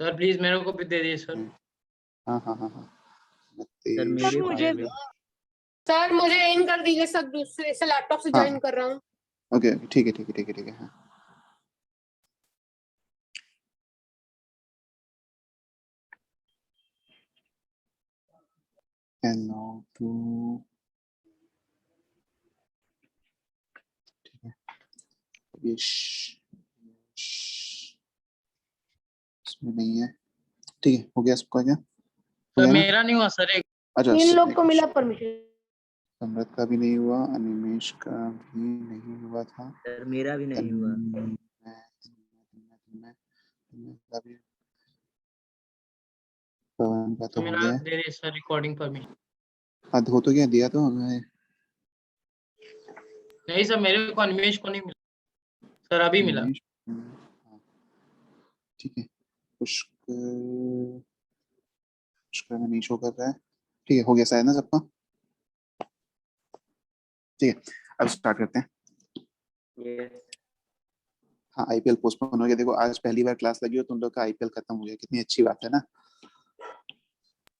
Sir please मेरे को भी दे दीजिए सर। हाँ हाँ हाँ हाँ सर नितेश, मेरे मुझे भी। सर मुझे इन कर दीजिए सर, दूसरे से लैपटॉप से हाँ। ज्वाइन कर रहा हूँ। ओके ठीक है ठीक है ठीक है ठीक है। हाँ हेलो टू, ठीक है यश, इसमें नहीं है, ठीक है हो गया सबका क्या? हो सर गया ना? मेरा नहीं हुआ सर। एक अच्छा इन लोग को मिला परमिशन। समृत का भी नहीं हुआ, अनिमेश का भी नहीं हुआ था, सर मेरा भी नहीं हुआ। का भी, पवन का तो हो मेरा गया। दे दीजिए सर रिकॉर्डिंग परमिशन। हाँ हो तो गया, दिया तो हमें। नहीं सर मेरे को अनिमेश को नहीं मिला सर, अभी मिला। अनिमेश, हाँ, ठीक है। पुष्कर, पुष्कर में नहीं शो कर रहा है, ठीक है हो गया शायद ना सबका, ठीक है अब स्टार्ट करते हैं। हाँ आईपीएल पोस्टपोन हो गया, देखो आज पहली बार क्लास लगी हो तुम लोग का, आईपीएल खत्म हो गया, कितनी अच्छी बात है ना।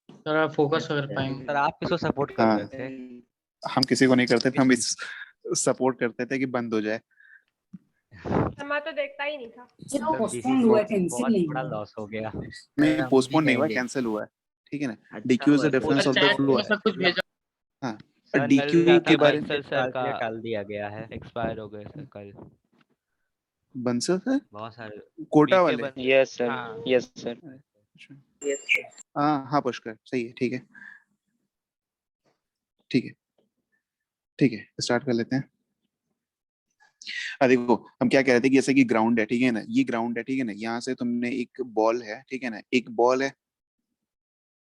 सर आप फोकस कर पाएंगे। सर आप किसको सपोर्ट कर हाँ रहे थे? हम किसी को नहीं करते थे, हम इस सपोर्ट करते थे कि बंद हो जाए। मैं तो देखता ही नहीं था। सर पोस्टपोन हुआ, कैंसिल बहुत नहीं बड़ा हुआ। लॉस हो गया। नहीं पोस्टपोन नहीं हुआ, कैंसिल हुआ है, ठीक है ना। DQ is the difference of the chat flow में सब कुछ भेजा। हाँ सर डीक्यू के बारे में सर का टाल दिया गया है, एक्सपायर हो गए सर कल। बंसल है बहुत सारे कोटा वाले। Yes sir, yes sir. हाँ हाँ पुष्कर सही है, ठीक है ठीक है ठीक है स्टार्ट कर लेते हैं। देखो हम क्या कह रहे थे कि जैसे कि ग्राउंड है, ठीक है ना, ये ग्राउंड है, ठीक है ना, यहाँ से तुमने एक बॉल है, ठीक है ना, एक बॉल है,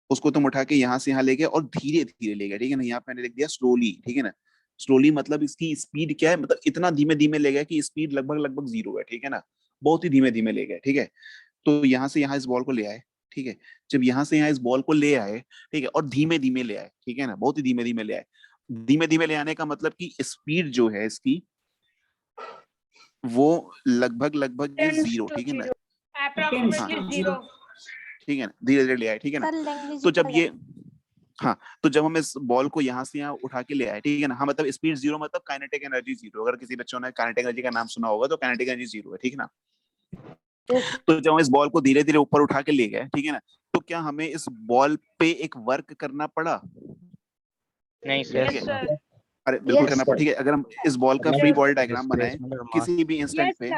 उसको तुम उठा के यहाँ से यहाँ ले गए और धीरे धीरे ले गए, ठीक है ना, यहाँ पे मैंने लिख दिया स्लोली, ठीक है ना। स्लोली मतलब इसकी स्पीड क्या है, मतलब इतना धीमे धीमे ले गया कि स्पीड लगभग लगभग जीरो है, ठीक है ना, बहुत ही धीमे धीमे ले गए, ठीक है। तो यहाँ से यहाँ इस बॉल को ले आए, ठीक है, जब यहाँ से यहाँ इस बॉल को ले आए, ठीक है, और धीमे धीमे ले आए, ठीक है ना, बहुत ही धीमे धीमे ले आए। धीमे धीमे ले आने का मतलब कि स्पीड जो है इसकी वो लगभग लगभग ये जीरो, ठीक है ना, अप्रॉक्सीमेटली जीरो, ठीक है ना, धीरे धीरे ले आए, ठीक है ना। तो जब ये हाँ तो जब हम इस बॉल को यहाँ से यहाँ उठा के ले आए, ठीक है ना, हाँ मतलब स्पीड जीरो मतलब काइनेटिक एनर्जी जीरो, अगर किसी बच्चों ने काइनेटिक एनर्जी का नाम सुना होगा तो काइनेटिक एनर्जी जीरो है, ठीक है ना। तो जब हम इस बॉल को धीरे धीरे ऊपर उठा के ले गए, ठीक है ना, तो क्या हमें इस बॉल पे एक वर्क करना पड़ा? नहीं सर। अरे बिल्कुल करना पड़ा, ठीक है। अगर हम इस बॉल का फ्री बॉडी डायग्राम बनाए किसी भी इंस्टेंट पे,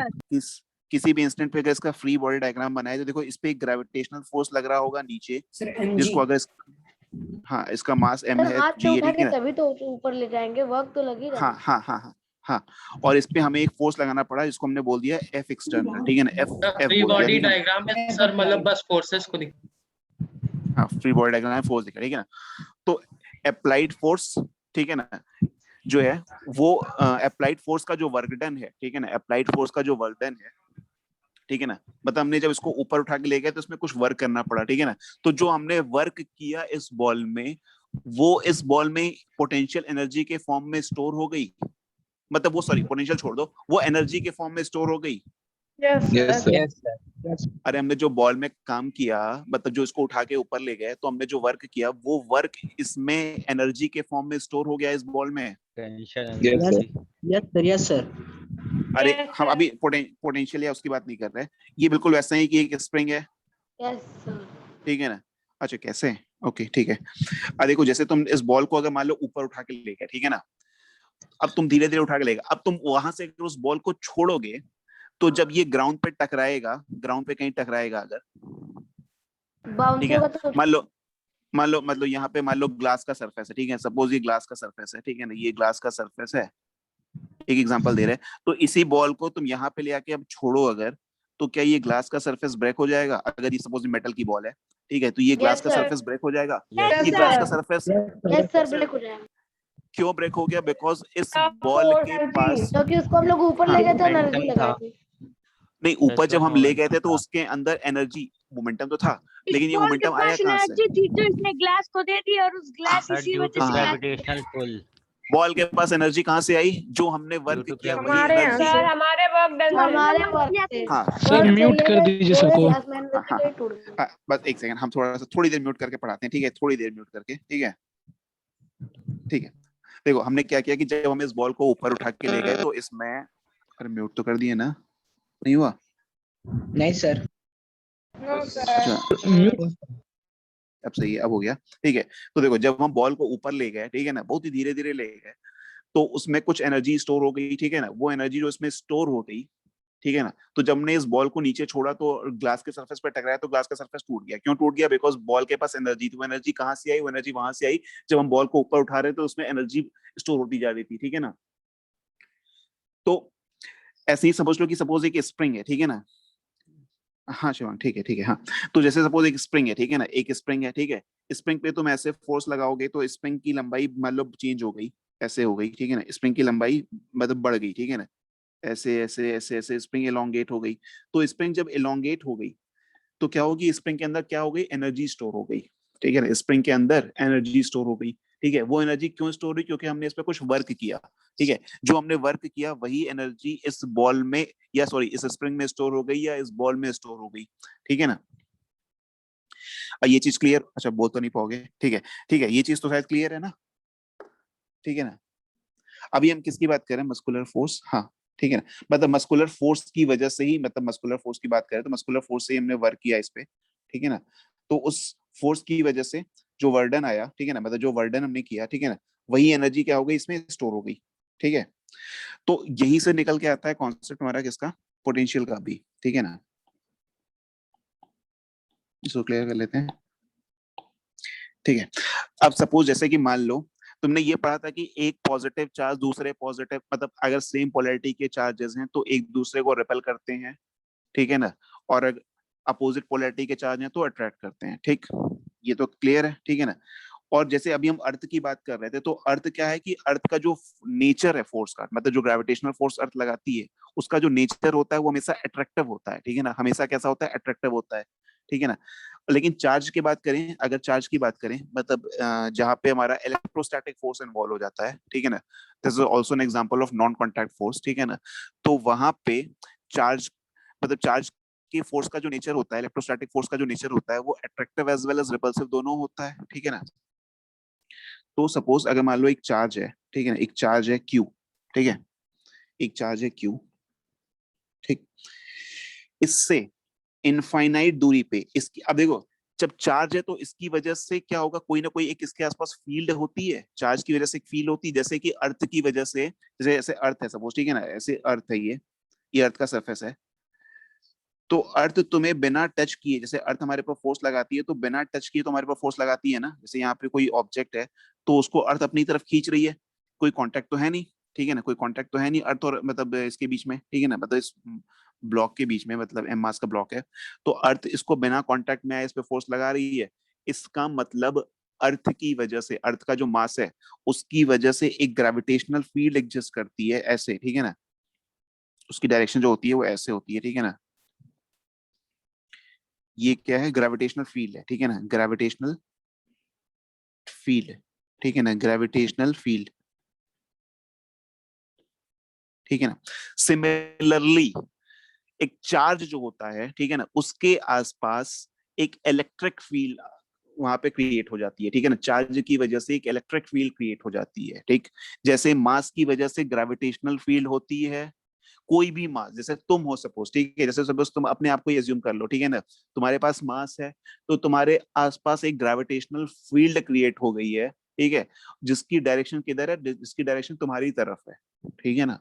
किसी भी इंस्टेंट पे अगर इसका फ्री बॉडी डायग्राम बनाए तो देखो इस पे एक ग्रेविटेशनल फोर्स लग रहा होगा नीचे, जिसको अगर हाँ इसका मास m है g है, ठीक है ना, तभी तो ऊपर ले जाएंगे, वर्क तो लगेगा। हाँ हाँ हाँ हाँ हाँ और इस पे हमें एक फोर्स लगाना पड़ा जिसको हमने बोल दिया f एक्सटर्नल, ठीक है ना, f फ्री बॉडी डायग्राम में सर मतलब बस फोर्सेस को दिख, हाँ फ्री बॉडी डायग्राम में फोर्स दिखा, ठीक है ना। तो अप्लाइड फोर्स, ठीक है ना, जो है वो अप्लाइड फोर्स का जो वर्क डन है, ठीक है ना, अप्लाइड फोर्स का जो वर्क डन है, ठीक है ना, मतलब हमने जब इसको ऊपर उठा के ले गए तो इसमें कुछ वर्क करना पड़ा, ठीक है ना। तो जो हमने वर्क किया इस बॉल में, वो इस बॉल में पोटेंशियल एनर्जी के फॉर्म में स्टोर हो गई, मतलब वो सॉरी पोटेंशियल छोड़ दो, वो एनर्जी के फॉर्म में स्टोर हो गई। यस अरे हमने जो बॉल में काम किया, मतलब जो इसको उठा के ऊपर ले गए, तो हमने जो वर्क किया वो वर्क इसमें एनर्जी के फॉर्म में स्टोर हो गया इस बॉल में। Yes sir. अरे हम अभी पोटेंशियल या उसकी बात नहीं कर रहे, ये बिल्कुल वैसा ही कि एक स्प्रिंग है, ठीक है ना। अच्छा कैसे, ओके ठीक है। अब देखो जैसे तुम इस बॉल को अगर मान लो ऊपर उठा के ले गए, ठीक है ना, अब तुम धीरे धीरे उठा के ले गए, अब तुम वहां से उस बॉल को छोड़ोगे तो जब ये ग्राउंड पे टकराएगा, ग्राउंड पे कहीं टकराएगा अगर, ठीक है, मान लो मतलब यहाँ पे मान लो ग्लास का सरफेस है, ठीक है, सपोज ये ग्लास का सरफेस है, ठीक है ना, ये ग्लास का सरफेस है, एक एग्जांपल दे रहे हैं। तो इसी बॉल को तुम यहाँ पे ले आके अब छोड़ो अगर, तो क्या ये ग्लास का सरफेस ब्रेक हो जाएगा? अगर ये सपोज मेटल की बॉल है, ठीक है, तो ये ग्लास का सरफेस ब्रेक हो जाएगा। ये ग्लास का सरफेस ब्रेक हो जाएगा। क्यों ब्रेक हो गया? बिकॉज इस बॉल के पास, क्योंकि उसको हम लोग ऊपर ले गए थे, एनर्जी लगाई थी। नहीं ऊपर जब हम ले गए थे तो उसके अंदर एनर्जी मोमेंटम तो था, लेकिन ये मोमेंटम आया कहां से? एनर्जी थी जो इसने ग्लास को दे दी और उस ग्लास इसी वजह से ग्रेविटेशनल पुल। बॉल के पास एनर्जी कहाँ से आई? जो हमने वर्क Due to किया वही gravity. हमारे एनर्जी। सर हमारे वर्क डन हमारे वर्क से हाँ सर म्यूट कर दीजिए सबको। हाँ टूट गई। हाँ, बस एक सेकंड, हम थोड़ी देर म्यूट करके पढ़ाते हैं, ठीक है? थोड़ी देर म्यूट करके, ठीक है? ठीक है, देखो हमने क्या किया कि जब हम इस बॉल को ऊपर उठा के ले गए तो इसमें, अरे म्यूट तो कर दिए ना, नहीं हुआ? नहीं सर। अच्छा म्यूट अब सही है, अब हो गया, ठीक है? तो देखो जब हम बॉल को ऊपर ले गए, ठीक है ना, बहुत ही धीरे धीरे ले गए, तो उसमें कुछ एनर्जी स्टोर हो गई, ठीक है ना? वो एनर्जी जो इसमें स्टोर हो गई, ठीक है ना, तो जब हमने इस बॉल को नीचे छोड़ा तो ग्लास के सरफेस पर टकराया तो ग्लास का सरफेस टूट गया। क्यों टूट गया? बिकॉज बॉल के पास एनर्जी थी। वो एनर्जी कहाँ से आई? वो एनर्जी वहां से आई जब हम बॉल को ऊपर उठा रहे थे, उसमें एनर्जी स्टोर होती जा रही थी, ठीक है ना? तो ऐसे ही समझ लो कि सपोज एक स्प्रिंग है, ठीक है ना? हाँ शिवांग, ठीक है हाँ। तो जैसे सपोज एक स्प्रिंग है, ठीक है ना, एक स्प्रिंग है, ठीक है? स्प्रिंग पे तुम ऐसे फोर्स लगाओगे तो स्प्रिंग की लंबाई मतलब चेंज हो गई, ऐसे हो गई, ठीक है ना? स्प्रिंग की लंबाई मतलब बढ़ गई, ठीक है ना? ऐसे ऐसे ऐसे ऐसे स्प्रिंग एलोंगेट हो गई। तो स्प्रिंग जब एलोंगेट हो गई तो क्या होगी? स्प्रिंग के अंदर क्या हो गई? एनर्जी स्टोर हो गई, ठीक है ना? स्प्रिंग के अंदर एनर्जी स्टोर हो गई, ठीक है? वो एनर्जी क्यों स्टोर हुई? क्योंकि हमने इस पे कुछ वर्क किया, ठीक है? जो हमने वर्क किया वही एनर्जी इस बॉल में, या सॉरी इस स्प्रिंग में स्टोर हो गई या इस बॉल में स्टोर हो गई, ठीक है ना? ये चीज क्लियर? अच्छा बोल तो नहीं पाओगे, ठीक है, ठीक है, ये चीज तो शायद क्लियर है ना, ठीक है ना? अभी हम किसकी बात करें? मस्कुलर फोर्स, हाँ ठीक है ना? मतलब मस्कुलर फोर्स की वजह से ही, मतलब मस्कुलर फोर्स की बात करें तो मस्कुलर फोर्स से ही हमने वर्क किया इस पे, ठीक है ना? तो उस फोर्स की वजह से जो वर्डन आया, ठीक है ना, मतलब जो वर्डन हमने किया, ठीक है ना, वही एनर्जी क्या हो गई? इसमें स्टोर हो गई, ठीक है? तो यही से निकल के आता है कॉन्सेप्ट हमारा किसका? पोटेंशियल का भी, ठीक है ना? इसको क्लियर कर लेते हैं, ठीक है? अब सपोज जैसे कि मान लो तुमने ये पढ़ा था कि एक पॉजिटिव चार्ज दूसरे पॉजिटिव, मतलब अगर सेम पोलैरिटी के चार्जेस हैं तो एक दूसरे को रिपेल करते हैं, ठीक है ना? और अगर अपोजिट पोलैरिटी के चार्ज हैं तो अट्रैक्ट करते हैं, ठीक? ये तो क्लियर है, ठीक है ना? और जैसे अभी हम अर्थ की बात कर रहे थे, तो अर्थ क्या है कि अर्थ का जो नेचर है फोर्स का, मतलब जो ग्रेविटेशनल फोर्स अर्थ लगाती है, उसका जो नेचर होता है वो हमेशा अट्रैक्टिव होता है, ठीक है ना? हमेशा कैसा होता है? अट्रैक्टिव होता है, ठीक है ना? लेकिन चार्ज की बात करें, अगर चार्ज की बात करें, मतलब जहाँ पे हमारा इलेक्ट्रोस्टैटिक फोर्स इन्वॉल्व हो जाता है, ठीक है ना? This is also an example of non contact force, ठीक है ना? तो वहां पे चार्ज, मतलब चार्ज की फोर्स का जो नेचर होता है, इलेक्ट्रोस्टैटिक फोर्स का जो नेचर होता है, वो attractive as well as repulsive दोनों होता है, ठीक है ना? तो सपोज अगर मान लो एक चार्ज है, ठीक है ना, एक चार्ज है Q, ठीक है, एक चार्ज है Q, ठीक? इससे इनफाइनाइट दूरी पे इसकी, अब देखो जब चार्ज है तो इसकी वजह से क्या होगा? कोई ना कोई एक इसके आसपास फील्ड होती है, चार्ज की वजह से एक फील्ड होती है, जैसे कि अर्थ की वजह से, जैसे ऐसे अर्थ है सपोज, ठीक है ना, ऐसे अर्थ है, ये अर्थ का सरफेस है, तो अर्थ तुम्हें बिना टच किए, जैसे अर्थ हमारे पर फोर्स लगाती है तो बिना टच किए तो हमारे पर फोर्स लगाती है ना? जैसे यहाँ पे कोई ऑब्जेक्ट है तो उसको अर्थ अपनी तरफ खींच रही है, कोई कांटेक्ट तो है नहीं, ठीक है ना? कोई कांटेक्ट तो है नहीं अर्थ और मतलब इसके बीच में, ठीक है ना, मतलब इस ब्लॉक के बीच में, मतलब एम मास का ब्लॉक है, तो अर्थ इसको बिना कांटेक्ट में आए इस पे फोर्स लगा रही है। इसका मतलब अर्थ की वजह से, अर्थ का जो मास है उसकी वजह से एक ग्रेविटेशनल फील्ड एग्जिस्ट करती है, ऐसे, ठीक है ना? उसकी डायरेक्शन जो होती है वो ऐसे होती है, ठीक है ना? ये क्या है? ग्रेविटेशनल फील्ड है, ठीक है ना? ग्रेविटेशनल फील्ड, ठीक है ना? ग्रेविटेशनल फील्ड, ठीक है ना? सिमिलरली एक चार्ज जो होता है, ठीक है ना, उसके आसपास एक इलेक्ट्रिक फील्ड वहां पे क्रिएट हो जाती है, ठीक है ना? चार्ज की वजह से एक इलेक्ट्रिक फील्ड क्रिएट हो जाती है, ठीक? जैसे मास की वजह से ग्रेविटेशनल फील्ड होती है, कोई भी मास, जैसे तुम हो सपोज, ठीक है, जैसे सपोज तुम अपने आप को एज्यूम कर लो, ठीक है ना, तुम्हारे पास मास है तो तुम्हारे आसपास एक ग्रेविटेशनल फील्ड क्रिएट हो गई है, ठीक है, जिसकी डायरेक्शन किधर है? जिसकी डायरेक्शन तुम्हारी तरफ है, ठीक है ना?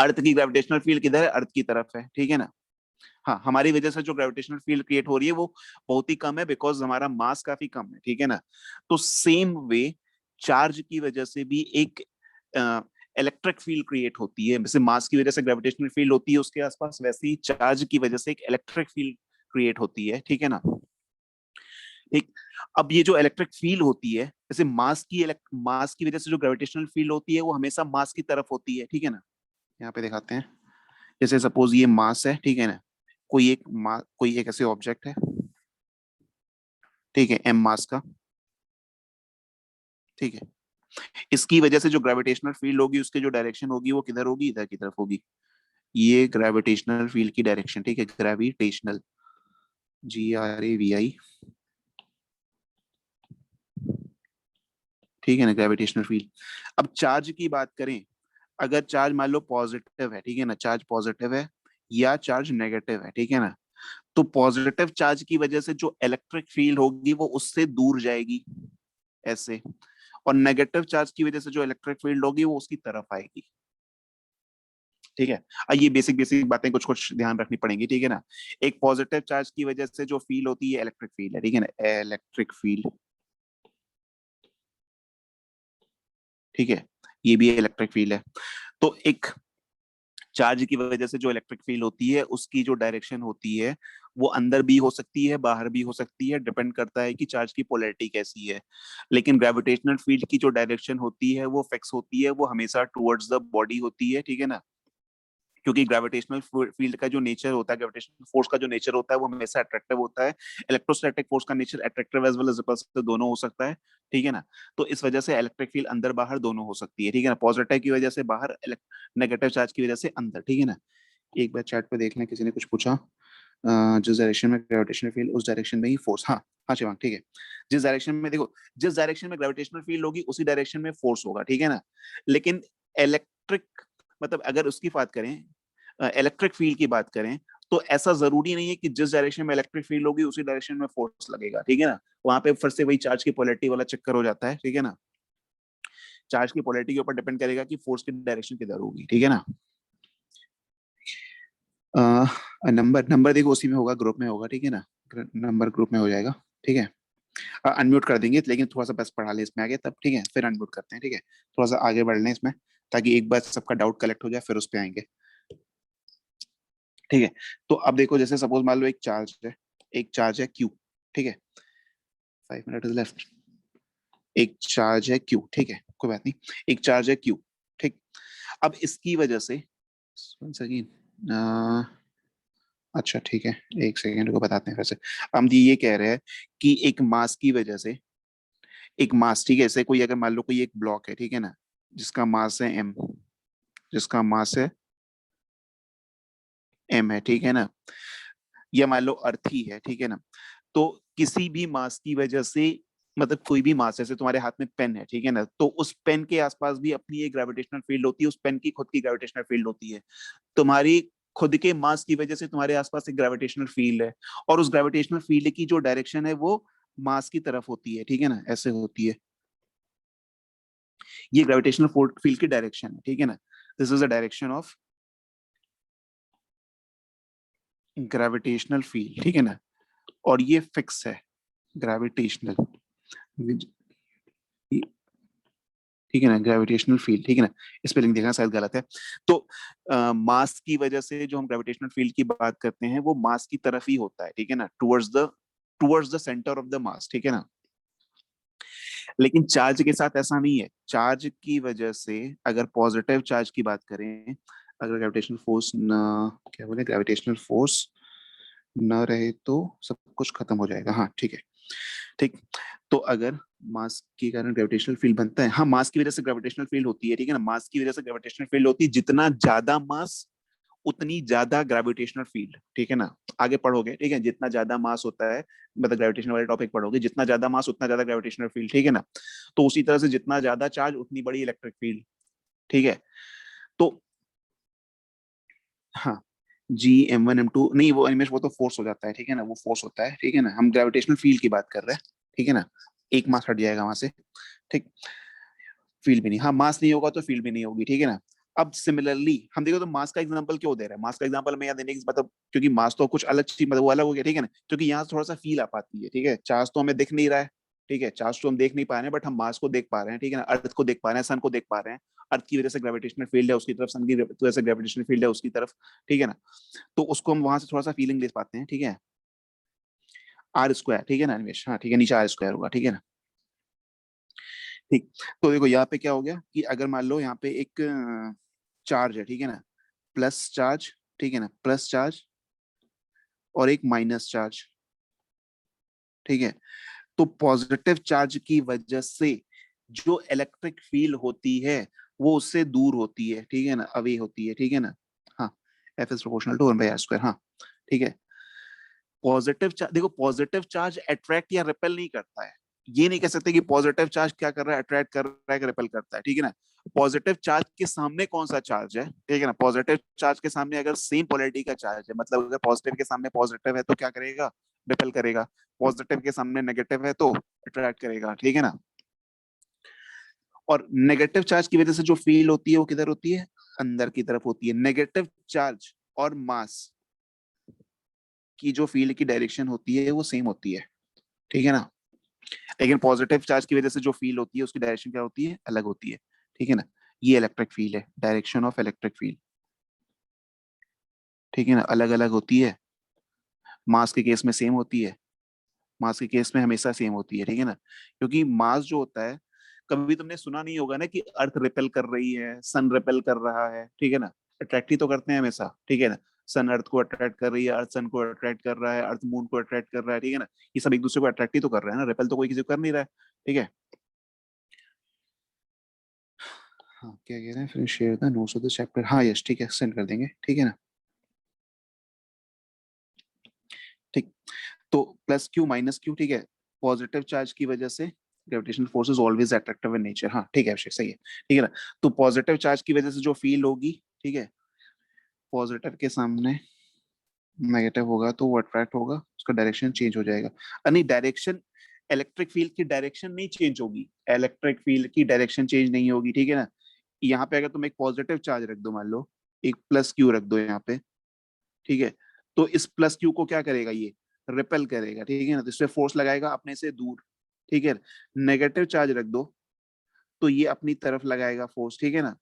अर्थ की ग्रेविटेशनल फील्ड किधर है? अर्थ की तरफ है, ठीक है ना? हाँ, हमारी वजह से जो ग्रेविटेशनल फील्ड क्रिएट हो रही है वो बहुत ही कम है, बिकॉज हमारा मास काफी कम है, ठीक है ना? तो सेम वे चार्ज की वजह से भी एक इलेक्ट्रिक फील्ड क्रिएट होती है, जैसे मास की वजह से ग्रेविटेशनल फील्ड होती है उसके आसपास, वैसे ही चार्ज की वजह से एक इलेक्ट्रिक फील्ड क्रिएट होती है, ठीक है ना? ठीक। अब ये जो इलेक्ट्रिक फील्ड होती है, जैसे मास की वजह से जो ग्रेविटेशनल फील्ड होती है वो हमेशा मास की तरफ होती है, ठीक है ना? यहाँ पे दिखाते हैं, जैसे सपोज ये मास है, ठीक है ना, कोई एक ऐसे ऑब्जेक्ट है, ठीक है, एम मास का, ठीक है, इसकी वजह से जो ग्रेविटेशनल फील्ड होगी उसकी जो डायरेक्शन होगी वो किधर होगी, इधर की तरफ होगी। ये ग्रेविटेशनल फील्ड की डायरेक्शन, ठीक है, ग्रेविटेशनल, GRAVI, ठीक है ना, ग्रेविटेशनल फील्ड। अब चार्ज की बात करें, अगर चार्ज मान लो पॉजिटिव है, ठीक है ना, चार्ज पॉजिटिव है या चार्ज नेगेटिव है, ठीक है ना, तो पॉजिटिव चार्ज की वजह से जो इलेक्ट्रिक फील्ड होगी वो उससे दूर जाएगी ऐसे, और नेगेटिव चार्ज की वजह से जो इलेक्ट्रिक फील्ड होगी वो उसकी तरफ आएगी, ठीक है। ये बेसिक बेसिक बातें कुछ कुछ ध्यान रखनी पड़ेंगी, ठीक है ना। एक पॉजिटिव चार्ज की वजह से जो फील्ड होती है इलेक्ट्रिक फील्ड है, ठीक है ना, इलेक्ट्रिक फील्ड, ठीक है, ये भी इलेक्ट्रिक फील्ड है। तो एक चार्ज की वजह से जो इलेक्ट्रिक फील्ड होती है उसकी जो डायरेक्शन होती है वो अंदर भी हो सकती है, बाहर भी हो सकती है, डिपेंड करता है कि चार्ज की पोलैरिटी कैसी है। लेकिन ग्रेविटेशनल फील्ड की जो डायरेक्शन होती है वो फिक्स होती है, वो हमेशा टुवर्ड्स द बॉडी होती है, ठीक है ना, क्योंकि ग्रेविटेशनल फील्ड का जो नेचर होता है, ग्रेविटेशनल फोर्स का जो नेचर होता है वो हमेशा अट्रैक्टिव होता है। इलेक्ट्रोस्टैटिक फोर्स का nature attractive as well as repulsive दोनों हो सकता है, ठीक है ना। तो इस वजह से इलेक्ट्रिक फील्ड अंदर बाहर दोनों हो सकती है, ठीक है ना, पॉजिटिव की वजह से बाहर, नेगेटिव चार्ज की वजह से अंदर, ठीक है ना। एक बार चैट पे देख लें, किसी ने कुछ पूछा, जिस डायरेक्शन में ग्रेविटेशनल फील्ड उस डायरेक्शन में ही फोर्स, हाँ हाँ शिवांग, ठीक है, जिस डायरेक्शन में, देखो जिस डायरेक्शन में ग्रेविटेशनल फील्ड होगी उसी डायरेक्शन में फोर्स होगा, ठीक है ना। लेकिन इलेक्ट्रिक, मतलब अगर उसकी बात करें, इलेक्ट्रिक फील्ड की बात करें, तो ऐसा जरूरी नहीं है कि जिस डायरेक्शन में इलेक्ट्रिक फील्ड होगी उसी डायरेक्शन में फोर्स लगेगा, ठीक है ना। वहां पे फिर से वही चार्ज की पोलैरिटी वाला चक्कर हो जाता है, ठीक है ना। चार्ज की पोलैरिटी के ऊपर डिपेंड करेगा कि फोर्स की डायरेक्शन किधर होगी, ठीक है ना। नंबर देखो उसी में होगा, ग्रुप में होगा, ठीक है ना, नंबर ग्रुप में हो जाएगा, ठीक है। अनम्यूट कर देंगे, लेकिन थोड़ा सा बस पढ़ा ले इसमें आगे तब, ठीक है, फिर अनम्यूट करते हैं, ठीक है, थोड़ा सा आगे बढ़ लें इसमें ताकि एक बार सबका डाउट कलेक्ट हो जाए, फिर उस पर आएंगे, ठीक है। तो अब देखो, जैसे सपोज मान लो एक चार्ज है Q, ठीक है, 5 मिनट इज लेफ्ट, एक चार्ज है Q, ठीक है, कोई बात नहीं, एक चार्ज है Q, ठीक। अब इसकी वजह से अच्छा ठीक है, एक सेकेंड को बताते हैं फिर से। हम जी ये कह रहे हैं कि एक मास की वजह से, एक मास, ठीक है, ऐसे कोई अगर मान लो कोई एक ब्लॉक है, ठीक है ना, जिसका मास है m, जिसका मास है m है, ठीक है ना, या मान लो अर्थ ही है, ठीक है ना। तो किसी भी मास की वजह से, मतलब कोई भी मास, जैसे तुम्हारे हाथ में पेन है, ठीक है ना, तो उस पेन के आसपास भी अपनी एक ग्रेविटेशनल फील्ड होती है, उस पेन की खुद की ग्रेविटेशनल फील्ड होती है। तुम्हारी खुद के मास की वजह से तुम्हारे आसपास एक ग्रेविटेशनल फील्ड है, और उस ग्रेविटेशनल फील्ड की जो डायरेक्शन है वो मास की तरफ होती है, ठीक है ना, ऐसे होती है। ये ग्रेविटेशनल फील्ड की डायरेक्शन है, ठीक है ना, this is the direction of gravitational field, ठीक है ना, और ये फिक्स है, ग्रेविटेशनल, ठीक है ना, ग्रेविटेशनल फील्ड, ठीक है ना, स्पेलिंग देखना शायद गलत है। तो मास की वजह से जो हम ग्रेविटेशनल फील्ड की बात करते हैं वो मास की तरफ ही होता है, ठीक है ना, towards the centre of the mass, ठीक है ना। लेकिन चार्ज के साथ ऐसा नहीं है, चार्ज की वजह से अगर पॉजिटिव चार्ज की बात करें, अगर ग्रेविटेशनल फोर्स न, क्या बोले, ग्रेविटेशनल फोर्स न रहे तो सब कुछ खत्म हो जाएगा, हाँ ठीक है, ठीक। तो अगर मास के कारण ग्रेविटेशनल फील्ड बनता है, हाँ मास की वजह से ग्रेविटेशनल फील्ड होती है, ठीक है ना, मास की वजह से ग्रेविटेशनल फील्ड होती है, जितना ज्यादा मास उतनी ज्यादा ग्रेविटेशनल फील्ड, ठीक है ना। आगे पढ़ोगे, ठीक है, जितना ज्यादा मास होता है, मतलब ग्रेविटेशन वाले टॉपिक पढ़ोगे, जितना ज्यादा मास उतना ज्यादा ग्रेविटेशनल फील्ड, ठीक है ना। तो उसी तरह से जितना ज्यादा चार्ज उतनी बड़ी इलेक्ट्रिक फील्ड, ठीक है। तो हाँ, G m1 m2 नहीं, वो एनिमेश वो तो फोर्स हो जाता है, ठीक है ना, वो फोर्स होता है, ठीक है ना, हम ग्रेविटेशनल फील्ड की बात कर रहे हैं, ठीक है ना, एक मास हट जाएगा वहां से, ठीक, फील्ड भी नहीं, हाँ मास नहीं होगा तो फील्ड भी नहीं होगी, ठीक है ना। अब सिमिलरली हम देखो तो मास का एग्जांपल क्यों दे रहे हैं, मास का एग्जांपल मैं यहाँ देने की मतलब, क्योंकि मास तो कुछ अलग चीज, मतलब वो अलग हो गया, ठीक है ना, क्योंकि यहाँ थोड़ा सा फील आ पाती है, ठीक है, चार्ज तो हमें दिख नहीं रहा है, ठीक है, चार्ज तो हम देख नहीं पा रहे हैं, बट हम मास को देख पा रहे हैं, ठीक है ना, अर्थ को देख पा रहे हैं, सन को देख पा रहे हैं, अर्थ की वजह से ग्रेविटेशनल फील्ड है उसकी तरफ, सन की वजह से ग्रेविटेशनल फील्ड है उसकी तरफ, ठीक है ना। तो उसको हम वहां से थोड़ा सा फीलिंग ले पाते हैं, ठीक है, R², ठीक है ना निमेश, हाँ ठीक है, नीचे R² होगा, ठीक है ना, ठीक। तो देखो यहाँ पे क्या हो गया कि अगर मान लो यहाँ पे एक चार्ज है, ठीक है ना, प्लस चार्ज, ठीक है ना, प्लस चार्ज और एक माइनस चार्ज, ठीक है। तो पॉजिटिव चार्ज की वजह से जो इलेक्ट्रिक फील्ड होती है वो उससे दूर होती है, ठीक है ना, अवे होती है, ठीक है ना। हाँ, F is proportional to 1/r²। हाँ, ठीक है। पॉजिटिव चार्ज, देखो पॉजिटिव चार्ज अट्रैक्ट या रिपेल नहीं करता है। ये नहीं कह सकते कि पॉजिटिव चार्ज क्या कर रहा है, अट्रैक्ट कर रहा है कि रिपेल करता है, ठीक है ना। पॉजिटिव चार्ज के सामने कौन सा चार्ज है, ठीक है ना। पॉजिटिव चार्ज के सामने अगर सेम पोलैरिटी का चार्ज है, मतलब अगर पॉजिटिव के सामने पॉजिटिव है तो क्या करेगा, रिपेल करेगा। पॉजिटिव के सामने नेगेटिव है तो अट्रैक्ट करेगा, ठीक है ना। और नेगेटिव चार्ज की वजह से जो फील्ड होती है वो किधर होती है, अंदर की तरफ होती है। नेगेटिव चार्ज और मास की जो फील्ड की डायरेक्शन होती है वो सेम होती है, ठीक है ना। लेकिन पॉजिटिव चार्ज की वजह से जो फील्ड होती है उसकी डायरेक्शन क्या होती है, अलग होती है, ठीक है ना। ये इलेक्ट्रिक फील्ड है, डायरेक्शन ऑफ इलेक्ट्रिक फील्ड, ठीक है ना, अलग अलग होती है। मास के केस में सेम होती है, मास के केस में हमेशा सेम होती है, ठीक है ना। क्योंकि मास जो होता है, कभी तुमने सुना नहीं होगा ना कि अर्थ रिपेल कर रही है, सन रिपेल कर रहा है, ठीक है ना। अट्रैक्ट ही तो करते हैं हमेशा, ठीक है ना। सन अर्थ को अट्रैक्ट कर रही है, अर्थ सन को अट्रैक्ट कर रहा है, अर्थ मून को अट्रैक्ट कर रहा है, ठीक है ना। ये सब एक दूसरे को अट्रैक्ट ही तो कर रहे हैं ना, रिपेल तो कोई किसी को कर नहीं रहा है, ठीक है। हाँ, क्या कह रहे हैं, फिर share the notes of the chapter. हाँ यस, ठीक है, सेंड कर देंगे, ठीक है ना। ठीक, तो प्लस क्यू माइनस क्यू, ठीक है। पॉजिटिव चार्ज की वजह से gravitational force is always attractive in nature. हाँ ठीक है अभिषेक, सही है, ठीक है ना। तो पॉजिटिव चार्ज की वजह से जो फील्ड होगी, ठीक है, पॉजिटिव के सामने नेगेटिव होगा तो वो अट्रैक्ट होगा, उसका डायरेक्शन चेंज हो जाएगा। नहीं, डायरेक्शन, इलेक्ट्रिक फील्ड की डायरेक्शन नहीं चेंज होगी, इलेक्ट्रिक फील्ड की डायरेक्शन चेंज नहीं होगी, ठीक है ना। यहाँ पे अगर तुम एक पॉजिटिव चार्ज रख दो, मान लो एक प्लस क्यू रख दो यहाँ पे, ठीक है, तो इस प्लस क्यू को क्या करेगा, ये रिपेल करेगा, ठीक है ना। तो इससे फोर्स लगाएगा अपने से दूर, ठीक है। नेगेटिव चार्ज रख दो तो ये अपनी तरफ लगाएगा फोर्स, ठीक है ना।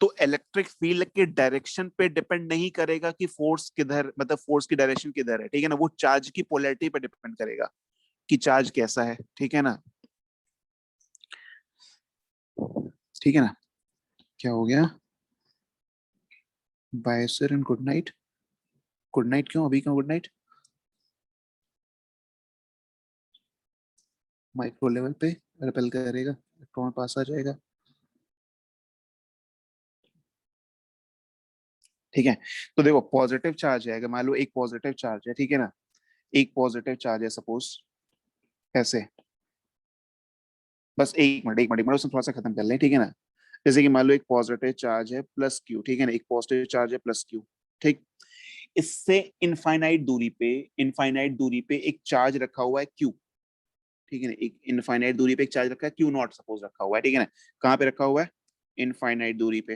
तो इलेक्ट्रिक फील्ड के डायरेक्शन पे डिपेंड नहीं करेगा कि फोर्स किधर, मतलब फोर्स की डायरेक्शन किधर है, ठीक है ना। वो चार्ज की पोलैरिटी पे डिपेंड करेगा कि चार्ज कैसा है, ठीक है ना, ठीक है ना। क्या हो गया, bye sir and good night. Good night क्यों, अभी क्यों गुड नाइट। माइक्रो लेवल पे रिपेल करेगा, इलेक्ट्रॉन पास आ जाएगा, ठीक है। तो देखो पॉजिटिव चार्ज है, अगर मान लो एक पॉजिटिव चार्ज है, ठीक है ना, एक पॉजिटिव चार्ज है सपोज ऐसे, बस एक मिनट एक मिनट एक मिनट, उसमें थोड़ा सा खत्म कर लें, ठीक है ना। जैसे कि मान लो एक पॉजिटिव चार्ज है प्लस क्यू, ठीक है ना, एक पॉजिटिव चार्ज है प्लस क्यू, ठीक। इससे इनफाइनाइट दूरी पे एक चार्ज रखा हुआ है क्यू, ठीक है ना। एक इनफाइनाइट दूरी पे एक चार्ज रखा है क्यू नॉट सपोज रखा हुआ है, ठीक है ना। कहाँ पे रखा हुआ है, इनफाइनाइट दूरी पे,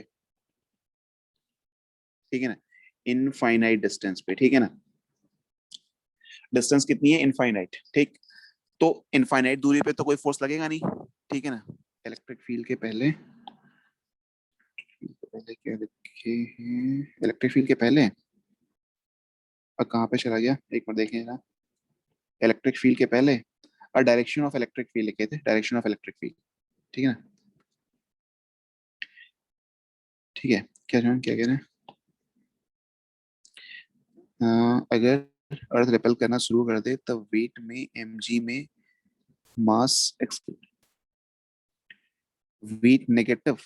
ठीक है ना, इनफाइनाइट डिस्टेंस पे, ठीक है ना। डिस्टेंस कितनी है, इनफाइनाइट, ठीक। तो इनफाइनाइट दूरी पे तो कोई फोर्स लगेगा नहीं, ठीक है ना। इलेक्ट्रिक फील्ड के पहले क्या लिखे हैं, इलेक्ट्रिक फील्ड के पहले, और कहाँ पे चला गया, एक बार देखें ना। इलेक्ट्रिक फील्ड के पहले और डायरेक्शन ऑफ इलेक्ट्रिक फील्ड लिखे थे, डायरेक्शन ऑफ इलेक्ट्रिक फील्ड, ठीक है ना। ठीक है, क्या कह रहे हैं, अगर अर्थ रिपेल करना शुरू कर दे तब वेट में mg में मास वेट नेगेटिव।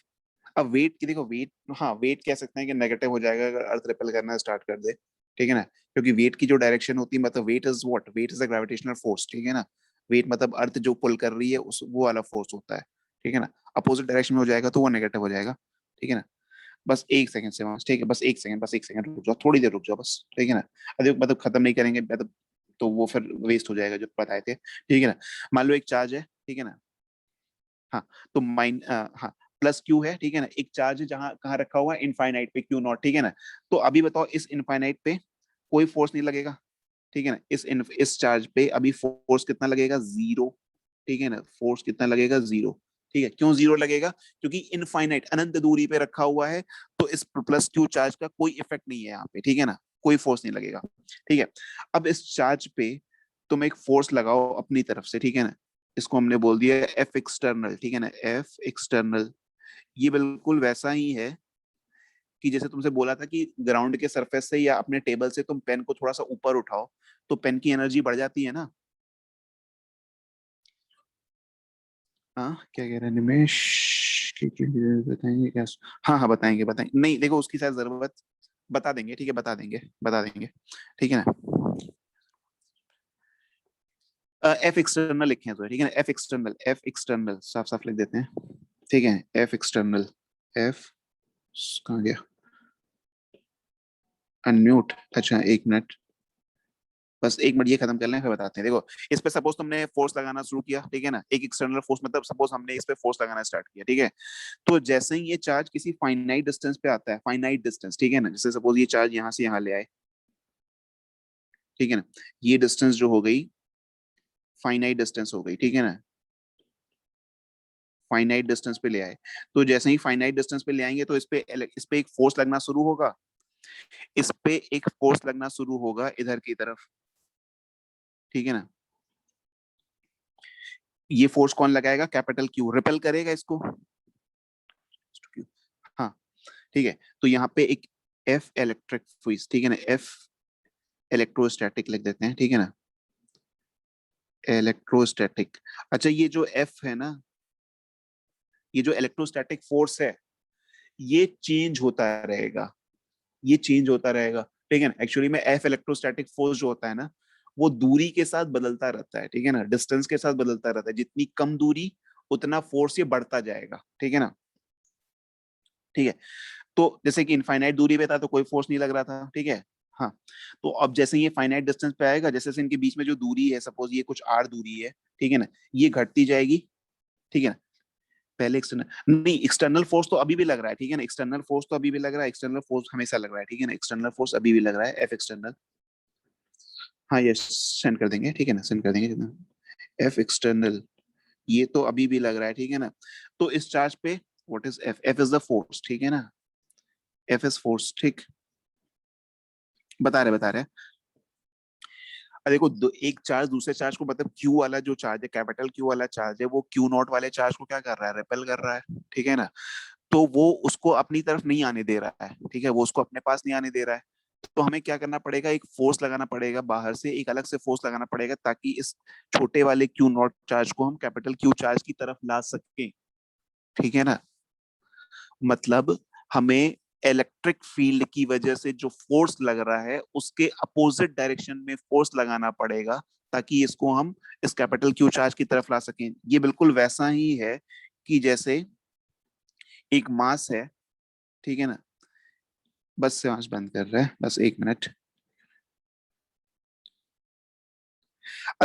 अब वेट की देखो, वेट, हाँ वेट कह सकते हैं कि नेगेटिव हो जाएगा अगर अर्थ रिपेल करना स्टार्ट कर दे, ठीक है ना। क्योंकि वेट की जो डायरेक्शन होती है, मतलब weight is what, weight is a gravitational force, ठीक है ना। वेट मतलब अर्थ जो पुल कर रही है उस वो वाला फोर्स होता है, ठीक है ना। अपोजिट डायरेक्शन में हो जाएगा तो वो नेगेटिव हो जाएगा, ठीक है ना। बस एक सेकंड से बस, ठीक है, बस एक सेकंड, बस एक सेकंड रुक जाओ, थोड़ी देर रुक जाओ बस, ठीक है ना। अरे मतलब खत्म नहीं करेंगे मतलब तो वो फिर वेस्ट हो जाएगा जो बताए थे, ठीक है ना। मान लो एक चार्ज है, ठीक है ना, हाँ, तो हाँ प्लस क्यू है, ठीक है ना। एक चार्ज है जहां कहाँ रखा हुआ है, इनफाइनाइट पे क्यू नॉट, ठीक है ना। तो अभी बताओ इस इनफाइनाइट पे कोई फोर्स नहीं लगेगा, ठीक है ना। इस चार्ज पे अभी फोर्स कितना लगेगा, जीरो, ठीक है ना। फोर्स कितना लगेगा, जीरो, ठीक है। क्यों जीरो लगेगा, क्योंकि इनफाइनाइट अनंत दूरी पे रखा हुआ है, तो इस प्लस क्यू चार्ज का कोई इफेक्ट नहीं है यहाँ पे, ठीक है ना, कोई फोर्स नहीं लगेगा, ठीक है। अब इस चार्ज पे तुम एक फोर्स लगाओ अपनी तरफ से, ठीक है ना। इसको हमने बोल दिया एफ एक्सटर्नल, ठीक है ना, एफ एक्सटर्नल। ये बिल्कुल वैसा ही है कि जैसे तुमसे बोला था कि ग्राउंड के सरफेस से या अपने टेबल से तुम पेन को थोड़ा सा ऊपर उठाओ तो पेन की एनर्जी बढ़ जाती है ना। हाँ क्या कह रहे हैं निमेश? बताएंगे क्या? हाँ हाँ बताएंगे बताएंगे, नहीं देखो उसकी शायद जरूरत, बता देंगे ठीक है, बता देंगे बता देंगे, ठीक है ना। एफ एक्सटर्नल लिखे हैं तो ठीक है ना, एफ एक्सटर्नल, एफ एक्सटर्नल साफ साफ लिख देते हैं, ठीक है। एफ एक्सटर्नल, एफ कहाँ गया, अनम्यूट, अच्छा एक मिनट, बस एक मिनट ये खत्म कर लें फिर बताते हैं। देखो इस पे सपोज तुमने फोर्स लगाना शुरू किया, ठीक है ना, एक एक्सटर्नल फोर्स, मतलब सपोज हमने इस पे फोर्स लगाना स्टार्ट किया, ठीक है। तो जैसे ही ये चार्ज किसी फाइनाइट डिस्टेंस पे आता है, फाइनाइट डिस्टेंस, ठीक है ना, जैसे सपोज ये चार्ज यहाँ से यहाँ ले आए, ठीक है ना, ये डिस्टेंस जो हो गई फाइनाइट डिस्टेंस हो गई, ठीक है ना, फाइनाइट डिस्टेंस पे ले आए। तो जैसे ही फाइनाइट डिस्टेंस पे ले आएंगे तो इस पे एक फोर्स लगना शुरू होगा, इस पे एक फोर्स लगना शुरू होगा इधर की तरफ, ठीक है ना। ये फोर्स कौन लगाएगा? कैपिटल क्यू, रिपेल करेगा इसको, हाँ ठीक है। तो यहाँ पे एक एफ इलेक्ट्रिक फोर्स, ठीक है ना, एफ इलेक्ट्रोस्टैटिक लिख देते हैं, ठीक है ना, इलेक्ट्रोस्टैटिक। अच्छा ये जो एफ है ना, ये जो इलेक्ट्रोस्टैटिक फोर्स है, ये चेंज होता रहेगा, ये चेंज होता रहेगा, ठीक है ना। एक्चुअली में एफ इलेक्ट्रोस्टैटिक फोर्स जो होता है ना, वो दूरी के साथ बदलता रहता है, ठीक है ना, डिस्टेंस के साथ बदलता रहता है, जितनी कम दूरी उतना फोर्स ये बढ़ता जाएगा, ठीक है ना, ठीक है। तो जैसे कि इनफाइनाइट दूरी पे था तो कोई फोर्स नहीं लग रहा था, ठीक है, हाँ। तो अब जैसे ये फाइनाइट डिस्टेंस पे आएगा, जैसे से इनके बीच में जो दूरी है, सपोज ये कुछ आर दूरी है, ठीक है ना, ये घटती जाएगी, ठीक है ना। पहले एक्सटर्नल नहीं, एक्सटर्नल फोर्स तो अभी भी लग रहा है, ठीक है ना, एक्सटर्नल फोर्स तो अभी भी लग रहा है, एक्सटर्नल फोर्स हमेशा लग रहा है, ठीक है ना, एक्सटर्नल फोर्स अभी भी लग रहा है, एफ एक्सटर्नल, हाँ ये सेंड कर देंगे, ठीक है ना, सेंड कर देंगे जितना, एफ एक्सटर्नल ये तो अभी भी लग रहा है, ठीक है ना। तो इस चार्ज पे what is F? F is the force, ठीक है ना, एफ इज फोर्स, ठीक, बता रहे। अब देखो एक चार्ज दूसरे चार्ज को, मतलब क्यू वाला जो चार्ज है, कैपिटल क्यू वाला चार्ज है, वो क्यू नॉट वाले चार्ज को क्या कर रहा है? रिपेल कर रहा है, ठीक है ना। तो वो उसको अपनी तरफ नहीं आने दे रहा है, ठीक है, वो उसको अपने पास नहीं आने दे रहा है। तो हमें क्या करना पड़ेगा? एक फोर्स लगाना पड़ेगा बाहर से, एक अलग से फोर्स लगाना पड़ेगा, ताकि इस छोटे वाले क्यू नॉट चार्ज को हम कैपिटल क्यू चार्ज की तरफ ला सकें, ठीक है ना। मतलब हमें इलेक्ट्रिक फील्ड की वजह से जो फोर्स लग रहा है उसके अपोजिट डायरेक्शन में फोर्स लगाना पड़ेगा, ताकि इसको हम इस कैपिटल क्यू चार्ज की तरफ ला सकें। ये बिल्कुल वैसा ही है कि जैसे एक मास है, ठीक है ना, बस से आंच बंद कर रहा है, बस एक मिनट,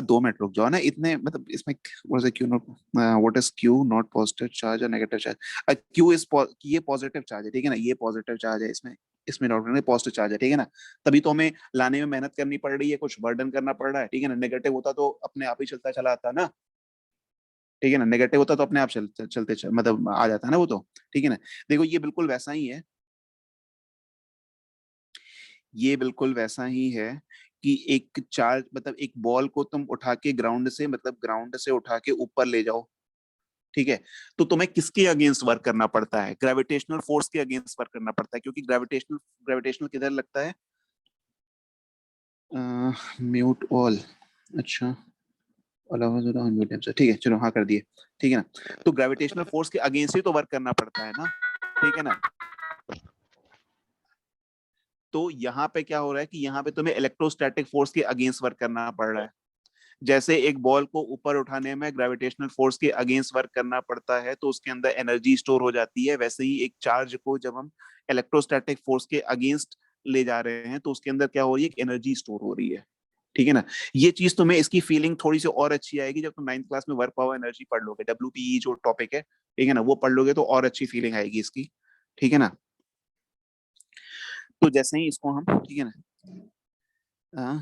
2 मिनट रुक जाओ ना, इतने मतलब इसमें what is Q not, what is Q not positive charge और नेगेटिव चार्ज? क्यू इज, ये पॉजिटिव चार्ज है, ठीक है ना, ये पॉजिटिव चार्ज है, इसमें इसमें डॉट करना पॉजिटिव चार्ज है, ठीक है ना। तभी तो हमें लाने में मेहनत करनी पड़ रही है, कुछ बर्डन करना पड़ रहा है, ठीक है ना। नेगेटिव होता तो अपने आप ही चलता चला आता ना, ठीक है ना, नेगेटिव होता तो अपने आप मतलब आ जाता है ना वो तो, ठीक है ना। देखो ये बिल्कुल वैसा ही है, ये बिल्कुल वैसा ही है कि एक चार्ज, मतलब एक बॉल को तुम उठा के ग्राउंड से, मतलब ग्राउंड से उठा के ऊपर ले जाओ, ठीक है, तो तुम्हें किसके अगेंस्ट वर्क करना पड़ता है? ग्रेविटेशनल फोर्स के अगेंस्ट वर्क करना पड़ता है, क्योंकि ग्रेविटेशनल ग्रेविटेशनल किधर लगता है? म्यूट ऑल, अच्छा ठीक है, चलो हाँ कर दिए, ठीक है ना। तो ग्रेविटेशनल फोर्स के अगेंस्ट ही तो वर्क करना पड़ता है ना, ठीक है ना। तो यहाँ पे क्या हो रहा है कि यहाँ पे तुम्हें इलेक्ट्रोस्टैटिक फोर्स के अगेंस्ट वर्क करना पड़ रहा है। जैसे एक बॉल को ऊपर उठाने में ग्रेविटेशनल फोर्स के अगेंस्ट वर्क करना पड़ता है तो उसके अंदर एनर्जी स्टोर हो जाती है, वैसे ही एक चार्ज को जब हम इलेक्ट्रोस्टैटिक फोर्स के अगेंस्ट ले जा रहे हैं तो उसके अंदर क्या हो रही है? एक एनर्जी स्टोर हो रही है, ठीक है ना। ये चीज तुम्हें, इसकी फीलिंग थोड़ी सी और अच्छी आएगी जब तुम 9th क्लास में वर्क पावर एनर्जी पढ़ लोगे, WPE जो टॉपिक है, ठीक है ना, वो पढ़ लोगे तो और अच्छी फीलिंग आएगी इसकी, ठीक है ना। तो जैसे ही इसको हम, ठीक है ना,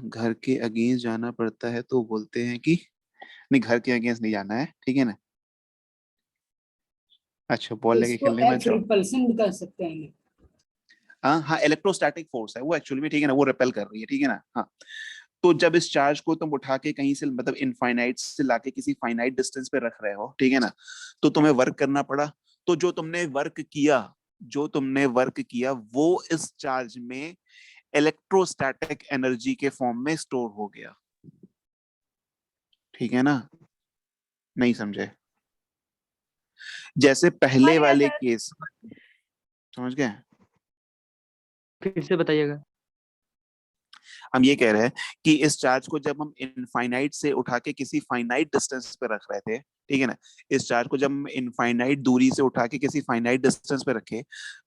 घर के अगेंस्ट जाना पड़ता है तो बोलते हैं कि नहीं, घर के अगेंस्ट नहीं जाना है, ठीक है ना। अच्छा बॉल लेके इसको खेलने में एफ रिपल्सन भी कर सकते हैं। हाँ हाँ, इलेक्ट्रोस्टैटिक फोर्स है वो एक्चुअली में, ठीक है ना, वो रिपेल कर रही है, ठीक है ना, हाँ। तो जब इस चार्ज को तुम उठा के कहीं से, मतलब इनफाइनाइट से लाके किसी फाइनाइट डिस्टेंस पे रख रहे हो, ठीक है ना, तो तुम्हें वर्क करना पड़ा। तो जो तुमने वर्क किया वो इस चार्ज में इलेक्ट्रोस्टैटिक एनर्जी के फॉर्म में स्टोर हो गया, ठीक है ना। नहीं समझे? जैसे पहले समझ गए वाले सर। केस, समझ गए? फिर से बताइएगा। हम ये कह रहे हैं कि इस चार्ज को जब हम इनफाइनाइट से उठा के किसी फाइनाइट डिस्टेंस पे रख रहे थे, ठीक है ना, इस चार्ज को जब हम इनफाइनाइट दूरी से उठा के किसी फाइनाइट डिस्टेंस पे रखे,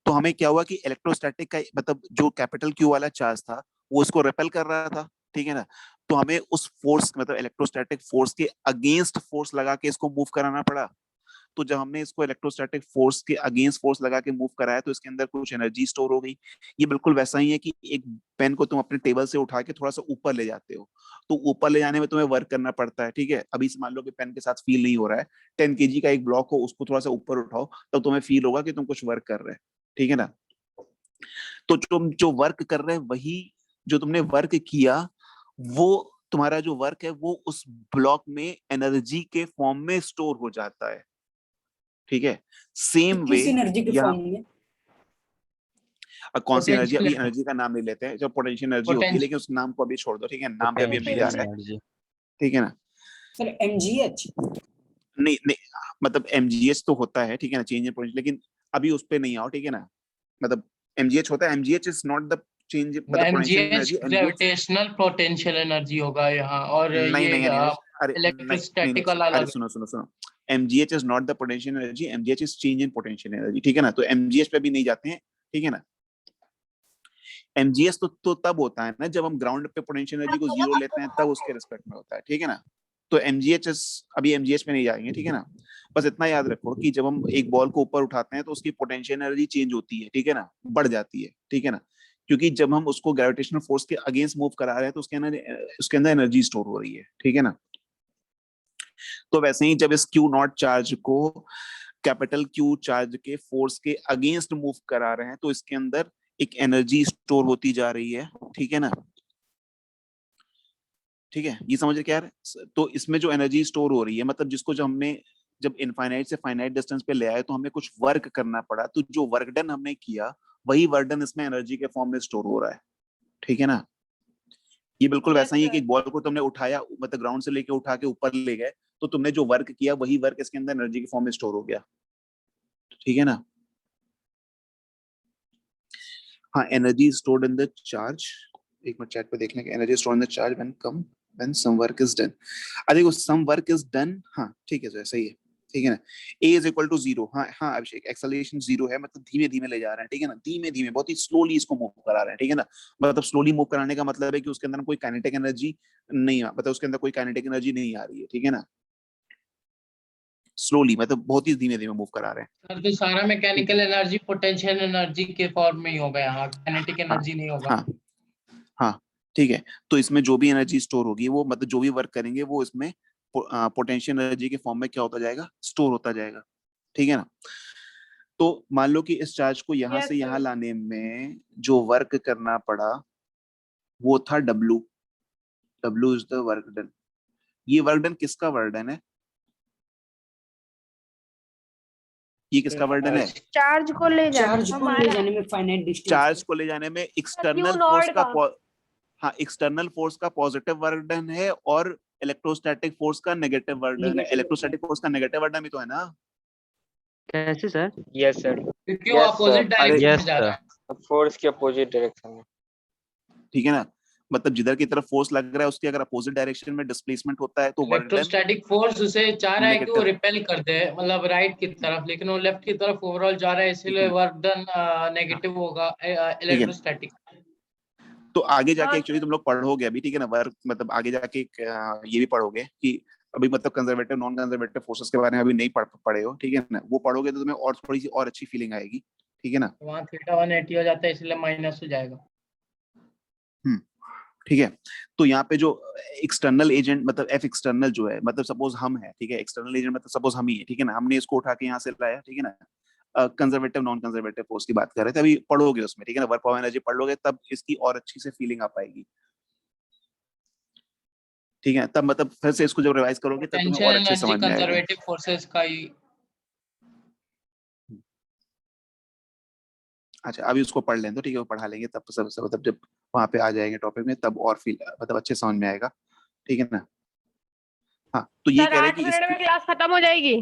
तो हमें क्या हुआ कि इलेक्ट्रोस्टैटिक का मतलब जो कैपिटल क्यू वाला चार्ज था वो उसको रिपेल कर रहा था, ठीक है ना। तो हमें उस फोर्स मतलब इलेक्ट्रोस्टैटिक फोर्स के अगेंस्ट फोर्स लगा के इसको मूव कराना पड़ा। तो जब हमने इसको इलेक्ट्रोस्टैटिक फोर्स के अगेंस्ट फोर्स लगा के मूव कराया तो इसके अंदर कुछ एनर्जी स्टोर हो गई। ये बिल्कुल वैसा ही है कि एक पेन को तुम अपने टेबल से उठा के थोड़ा सा ऊपर ले जाते हो, तो ऊपर ले जाने में तुम्हें वर्क करना पड़ता है, ठीक है। अभी मान लो कि पेन के साथ फील नहीं हो रहा है, 10 kg का एक ब्लॉक हो, उसको थोड़ा सा ऊपर उठाओ तब तुम्हें फील होगा कि तुम कुछ वर्क कर रहे हैं, ठीक है ना। तो तुम जो वर्क कर रहे हैं वही जो तुमने वर्क किया, वो तुम्हारा जो वर्क है वो उस ब्लॉक में एनर्जी के फॉर्म में स्टोर हो जाता है, ठीक है। सेम वे किस एनर्जी के यहाँ फॉर्म में? कौन सी एनर्जी, अभी Potential एनर्जी का नाम नहीं लेते हैं, जो पोटेंशियल एनर्जी होती है, Potential लेकिन उस नाम को अभी छोड़ दो, ठीक है, नाम पे अभी हम नहीं जा रहे हैं, एनर्जी। ठीक है ना। Sir mgh। नहीं नहीं, मतलब एमजीएच तो होता है, ठीक है ना, चेंज इन पोटेंशियल, लेकिन अभी उस पे नहीं आओ, ठीक है ना। मतलब एमजीएच होता है, MGH is not the change, मतलब potential MGH energy. MGH gravitational potential energy होगा यहाँ, और नहीं ये नहीं नहीं, अरे नहीं नहीं नहीं, इलेक्ट्रोस्टैटिक वाला अरे अलग है। सुनो सुनो सुनो, MGH is not the potential energy, MGH is change in potential energy, ठीक है ना। तो एमजीएच पे भी नहीं जाते हैं, ठीक है ना। एमजीएस तो तब होता है ना जब हम ग्राउंड पे पोटेंशियल एनर्जी को जीरो लेते हैं, तब उसके रिस्पेक्ट में होता है, ठीक है ना। तो एमजीएच अभी एमजीएच में नहीं जाएंगे, ठीक है ना। बस इतना याद रखो कि जब हम एक बॉल को ऊपर उठाते हैं तो उसकी पोटेंशियल एनर्जी चेंज होती है, ठीक है ना, बढ़ जाती है, ठीक है ना। क्योंकि जब हम उसको ग्रेविटेशनल फोर्स के अगेंस्ट मूव करा रहे हैं तो उसके अंदर एनर्जी स्टोर हो रही है, ठीक है ना। तो वैसे ही जब इस क्यू नॉट चार्ज को कैपिटल क्यू चार्ज के फोर्स के अगेंस्ट मूव करा रहे हैं तो इसके अंदर एक एनर्जी स्टोर होती जा रही है, ठीक है ना। ठीक है, ये समझ क्या है। तो इसमें जो एनर्जी स्टोर हो रही है, मतलब जिसको जब हमने जब इनफाइनाइट से फाइनाइट डिस्टेंस पे ले आए तो हमें कुछ वर्क करना पड़ा, तो जो वर्क डन हमने किया वही वर्क डन इसमें एनर्जी के फॉर्म में स्टोर हो रहा है, ठीक है ना। ये बिल्कुल यस वैसा ही है कि सर। एक बॉल को तुमने उठाया, मतलब ग्राउंड से लेके उठा के ऊपर ले गए, तो तुमने जो वर्क किया वही वर्क इसके अंदर एनर्जी के फॉर्म में स्टोर हो गया, ठीक है ना। हाँ, energy stored in the charge, एक मिनट चैट पे देखने के, energy stored in the charge when some work is done. अरे वो सम वर्क इज डन, हाँ ठीक है, सही है, ठीक है ना। a इज इक्वल टू 0, हाँ हाँ अभिषेक, एक्सेलरेशन 0 है, मतलब धीमे धीमे ले जा रहे हैं, ठीक है ना, धीमे धीमे बहुत ही स्लोली इसको मूव करा रहे हैं, ठीक है ना। मतलब स्लोली मूव कराने का मतलब है कि उसके अंदर कोई काइनेटिक एनर्जी नहीं, मतलब उसके अंदर कोई काइनेटिक एनर्जी नहीं आ रही है, ठीक है ना। स्लोली मतलब बहुत ही धीमे धीमे मूव करा रहे हैं। सर तो सारा मैकेनिकल एनर्जी पोटेंशियल एनर्जी के फॉर्म में ही होगा, यहाँ काइनेटिक हाँ एनर्जी नहीं होगा। हाँ हाँ, ठीक है। तो इसमें जो भी एनर्जी स्टोर होगी वो, मतलब जो भी वर्क करेंगे वो इसमें पोटेंशियल एनर्जी के फॉर्म में क्या होता जाएगा, स्टोर होता जाएगा, ठीक है ना। तो मान लो कि इस चार्ज को यहाँ यस से यहाँ सर। लाने में जो वर्क करना पड़ा वो था W। W is the work done. ये वर्क डन किसका वर्क डन है, ये किसका वर्क डन है। चार्ज को ले चार्ज जाना को ले जाने में फाइनाइट डिस्टेंस चार्ज को ले जाने में एक्सटर्नल क्यू फोर्स नॉट का का। हाँ, एक्सटर्नल फोर्स का पॉजिटिव वर्क डन है और इलेक्ट्रोस्टैटिक फोर्स का नेगेटिव वर्क डन है। Negative इलेक्ट्रोस्टैटिक फोर्स का नेगेटिव वर्क डन भी तो है ना। कैसे सर? यस सर, क्योंकि वो Yes, opposite sir. Direction yes में जा सर। रहा है। फोर्स के अपोजिट डायरेक्शन में। ठीक है ना, मतलब जिधर की तरफ फोर्स लग रहा है उसकी अगर अपोजिट डायरेक्शन में डिस्प्लेसमेंट होता है तो वर्क डन इलेक्ट्रोस्टैटिक फोर्स उसे चाह रहा है कि वो नेगेटिव, रिपेल कर दे, मतलब राइट की तरफ, लेकिन वो लेफ्ट की तरफ ओवरऑल जा रहा है, ठीक है इसीलिए ना। वर्क डन हाँ, नेगेटिव होगा ठीक है। इलेक्ट्रोस्टैटिक। तो आगे जाके हाँ एक्चुअली तुम लोग पढ़ोगे अभी, ठीक है ना, वर्क मतलब आगे जाके ये भी पढ़ोगे कि अभी मतलब कंजर्वेटिव नॉन कंजर्वेटिव फोर्सेस के बारे में अभी नहीं पढ़े हो, ठीक है ना। वो पढ़ोगे तो तुम्हें और थोड़ी सी और अच्छी फीलिंग आएगी, ठीक है ना। वहाँ थीटा 180 हो जाता है, इसलिए माइनस हो जाएगा। ठीक है। तो यहाँ पे जो एक्सटर्नल एजेंट मतलब एफ एक्सटर्नल जो है, मतलब सपोज हम है, ठीक है, एक्सटर्नल एजेंट मतलब सपोज हम ही है, ठीक है ना, हमने इसको उठा के यहाँ से लाया, ठीक है ना। कंजर्वेटिव नॉन कंजर्वेटिव फोर्स की बात कर रहे थे, अभी पढ़ोगे उसमें, ठीक है ना, वर्क पावर एनर्जी पढ़ लोगे तब इसकी और अच्छी से फीलिंग आ पाएगी, ठीक है। तब मतलब फिर से इसको जब रिवाइज करोगे तब तुम्हें पोटेंशियल और अच्छे एनर्जी समझ में आएगा। कंजर्वेटिव फोर्सेस का ही। अच्छा, अभी उसको पढ़ लें तो ठीक है, वो पढ़ा लेंगे तब सब मतलब जब वहां पे आ जाएंगे टॉपिक में तब और फील मतलब अच्छे समझ में आएगा, ठीक है ना। हाँ, तो ये सर कह रहे हैं 8 कि मिनट इसकी में क्लास खत्म हो जाएगी।